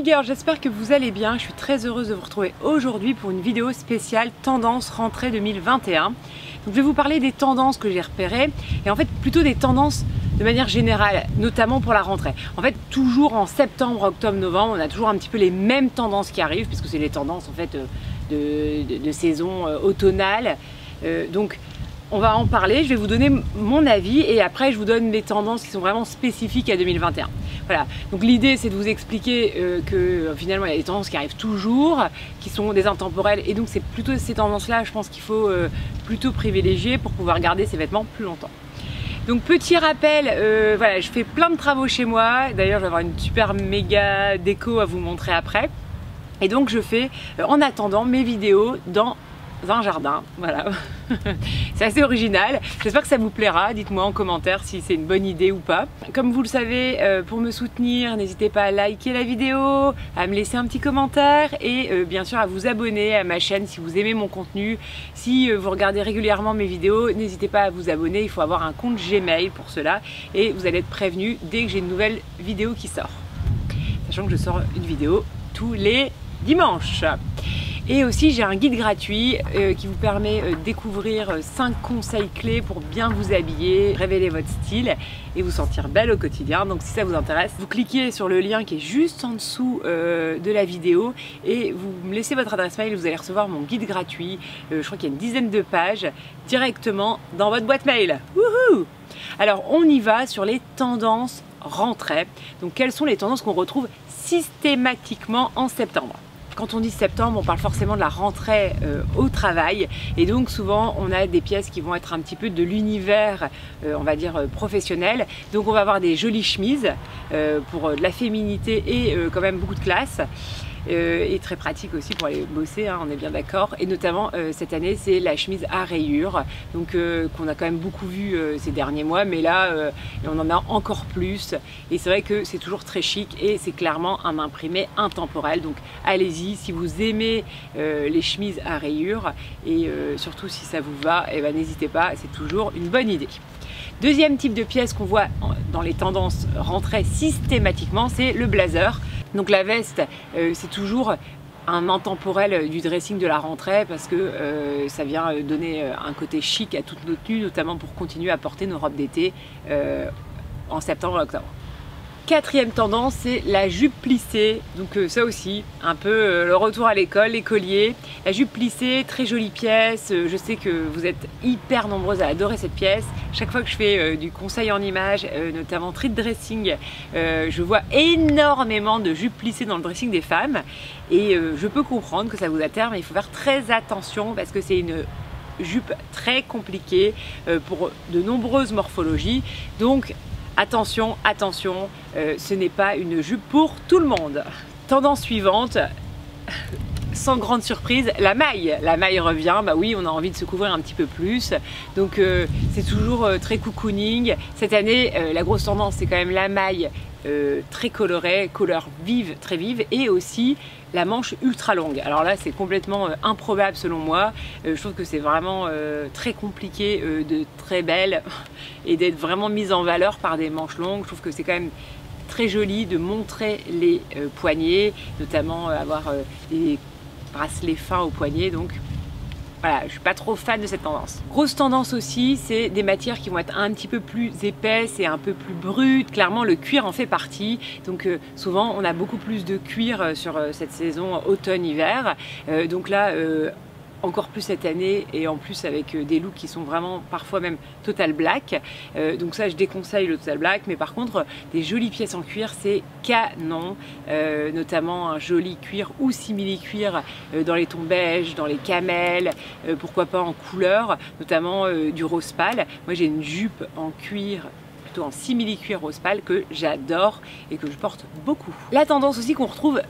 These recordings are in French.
girls, j'espère que vous allez bien. Je suis très heureuse de vous retrouver aujourd'hui pour une vidéo spéciale tendance rentrée 2021. Donc, je vais vous parler des tendances que j'ai repérées et en fait plutôt des tendances de manière générale, notamment pour la rentrée. En fait, toujours en septembre, octobre, novembre, on a toujours un petit peu les mêmes tendances qui arrivent puisque c'est les tendances en fait de saison automnale. Donc on va en parler, je vais vous donner mon avis et après je vous donne des tendances qui sont vraiment spécifiques à 2021. Voilà, donc l'idée c'est de vous expliquer que finalement il y a des tendances qui arrivent toujours, qui sont des intemporelles et donc c'est plutôt ces tendances-là je pense qu'il faut plutôt privilégier pour pouvoir garder ses vêtements plus longtemps. Donc petit rappel, voilà, je fais plein de travaux chez moi, d'ailleurs je vais avoir une super méga déco à vous montrer après. Et donc je fais en attendant mes vidéos dans un jardin, voilà. C'est assez original, j'espère que ça vous plaira, dites-moi en commentaire si c'est une bonne idée ou pas. Comme vous le savez, pour me soutenir, n'hésitez pas à liker la vidéo, à me laisser un petit commentaire et bien sûr à vous abonner à ma chaîne si vous aimez mon contenu. Si vous regardez régulièrement mes vidéos, n'hésitez pas à vous abonner, il faut avoir un compte Gmail pour cela et vous allez être prévenu dès que j'ai une nouvelle vidéo qui sort. Sachant que je sors une vidéo tous les dimanches. Et aussi j'ai un guide gratuit qui vous permet de découvrir 5 conseils clés pour bien vous habiller, révéler votre style et vous sentir belle au quotidien. Donc si ça vous intéresse, vous cliquez sur le lien qui est juste en dessous de la vidéo et vous me laissez votre adresse mail, vous allez recevoir mon guide gratuit. Je crois qu'il y a une dizaine de pages directement dans votre boîte mail. Wouhou! Alors on y va sur les tendances rentrée. Donc quelles sont les tendances qu'on retrouve systématiquement en septembre? Quand on dit septembre, on parle forcément de la rentrée au travail et donc souvent on a des pièces qui vont être un petit peu de l'univers, on va dire professionnel. Donc on va avoir des jolies chemises pour de la féminité et quand même beaucoup de classe. Et très pratique aussi pour aller bosser, hein, on est bien d'accord. Et notamment cette année, c'est la chemise à rayures, donc qu'on a quand même beaucoup vu ces derniers mois, mais là, on en a encore plus. Et c'est vrai que c'est toujours très chic et c'est clairement un imprimé intemporel. Donc allez-y, si vous aimez les chemises à rayures et surtout si ça vous va, eh ben, n'hésitez pas, c'est toujours une bonne idée. Deuxième type de pièce qu'on voit dans les tendances rentrées systématiquement, c'est le blazer. Donc la veste, c'est toujours un intemporel du dressing de la rentrée parce que ça vient donner un côté chic à toute notre tenue, notamment pour continuer à porter nos robes d'été en septembre et octobre. Quatrième tendance, c'est la jupe plissée. Donc ça aussi, un peu le retour à l'école, les colliers. La jupe plissée, très jolie pièce. Je sais que vous êtes hyper nombreuses à adorer cette pièce. Chaque fois que je fais du conseil en images, notamment treat dressing, je vois énormément de jupes plissées dans le dressing des femmes. Et je peux comprendre que ça vous attire, mais il faut faire très attention parce que c'est une jupe très compliquée pour de nombreuses morphologies. Donc attention, attention, ce n'est pas une jupe pour tout le monde. Tendance suivante, sans grande surprise, la maille. La maille revient, bah oui, on a envie de se couvrir un petit peu plus. Donc c'est toujours très cocooning. Cette année, la grosse tendance, c'est quand même la maille très colorée, couleur vive, très vive, et aussi la manche ultra longue. Alors là, c'est complètement improbable selon moi. Je trouve que c'est vraiment très compliqué de très belle et d'être vraiment mise en valeur par des manches longues. Je trouve que c'est quand même très joli de montrer les poignets, notamment avoir des bracelets fins aux poignets. Donc voilà, je suis pas trop fan de cette tendance. Grosse tendance aussi, c'est des matières qui vont être un petit peu plus épaisses et un peu plus brutes. Clairement, le cuir en fait partie. Donc souvent, on a beaucoup plus de cuir sur cette saison automne-hiver. Donc là, encore plus cette année et en plus avec des looks qui sont vraiment parfois même total black. Donc ça, je déconseille le total black, mais par contre, des jolies pièces en cuir, c'est canon. Notamment un joli cuir ou simili-cuir dans les tons beige, dans les camels, pourquoi pas en couleur, notamment du rose pâle. Moi, j'ai une jupe en cuir, plutôt en simili-cuir rose pâle que j'adore et que je porte beaucoup. La tendance aussi qu'on retrouve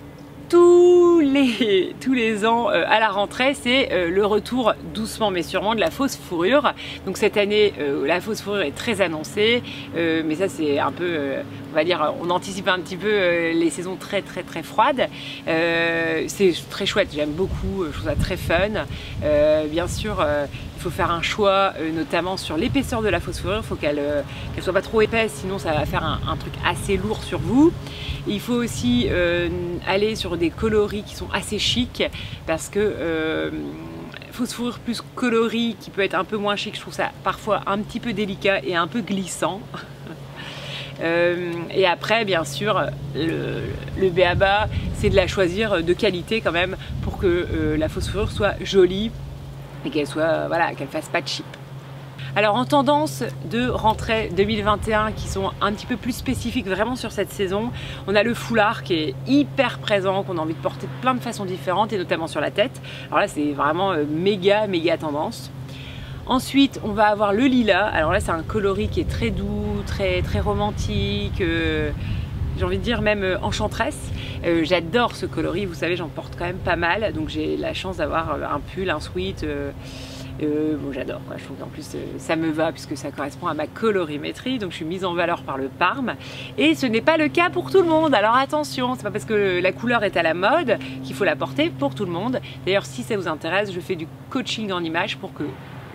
tous les ans à la rentrée, c'est le retour doucement mais sûrement de la fausse fourrure. Donc cette année, la fausse fourrure est très annoncée, mais ça c'est un peu, on va dire, on anticipe un petit peu les saisons très froides. C'est très chouette, j'aime beaucoup, je trouve ça très fun. Bien sûr, il faut faire un choix, notamment sur l'épaisseur de la fausse fourrure. Il faut qu'elle soit pas trop épaisse, sinon ça va faire un truc assez lourd sur vous. Il faut aussi aller sur des coloris qui sont assez chics, parce que fausse fourrure plus coloris qui peut être un peu moins chic, je trouve ça parfois un petit peu délicat et un peu glissant. Et après, bien sûr, le b.a.-ba, c'est de la choisir de qualité quand même pour que la fausse fourrure soit jolie et qu'elle soit, voilà, qu'elle fasse pas de cheap. Alors en tendance de rentrée 2021 qui sont un petit peu plus spécifiques vraiment sur cette saison, on a le foulard qui est hyper présent, qu'on a envie de porter de plein de façons différentes et notamment sur la tête. Alors là c'est vraiment méga tendance. Ensuite on va avoir le lilas. Alors là c'est un coloris qui est très doux, très romantique, j'ai envie de dire même enchanteresse. J'adore ce coloris, vous savez j'en porte quand même pas mal, donc j'ai la chance d'avoir un pull, un sweat. Bon, j'adore, je trouve qu'en plus ça me va puisque ça correspond à ma colorimétrie, donc je suis mise en valeur par le Parme et ce n'est pas le cas pour tout le monde. Alors attention, c'est pas parce que la couleur est à la mode qu'il faut la porter pour tout le monde. D'ailleurs si ça vous intéresse, je fais du coaching en images pour que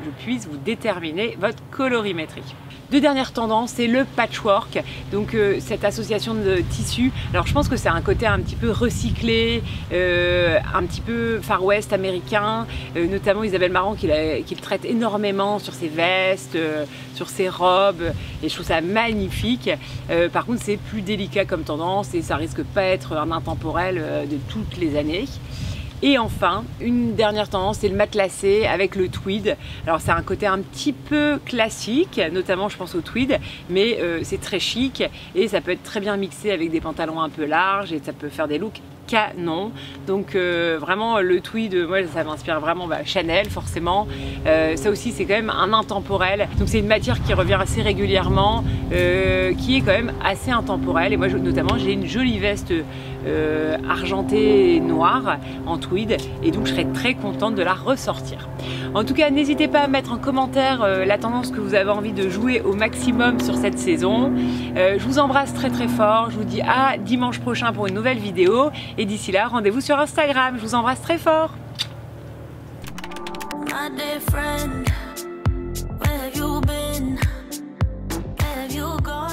je puisse vous déterminer votre colorimétrie. Deux dernières tendances, c'est le patchwork, donc cette association de tissus. Alors je pense que c'est un côté un petit peu recyclé, un petit peu Far West américain, notamment Isabelle Marant qui le traite énormément sur ses vestes, sur ses robes, et je trouve ça magnifique. Par contre c'est plus délicat comme tendance et ça risque pas être un intemporel de toutes les années. Et enfin, une dernière tendance, c'est le matelassé avec le tweed. Alors c'est un côté un petit peu classique, notamment je pense au tweed, mais c'est très chic et ça peut être très bien mixé avec des pantalons un peu larges et ça peut faire des looks canon. Donc vraiment le tweed, moi ça m'inspire vraiment Chanel forcément. Ça aussi c'est quand même un intemporel. Donc c'est une matière qui revient assez régulièrement, qui est quand même assez intemporelle. Et moi notamment j'ai une jolie veste argentée noire en tweed et donc je serais très contente de la ressortir. En tout cas n'hésitez pas à mettre en commentaire la tendance que vous avez envie de jouer au maximum sur cette saison. Je vous embrasse très fort, je vous dis à dimanche prochain pour une nouvelle vidéo et d'ici là rendez-vous sur Instagram, je vous embrasse très fort. My dear friend, where have you been? Where have you gone?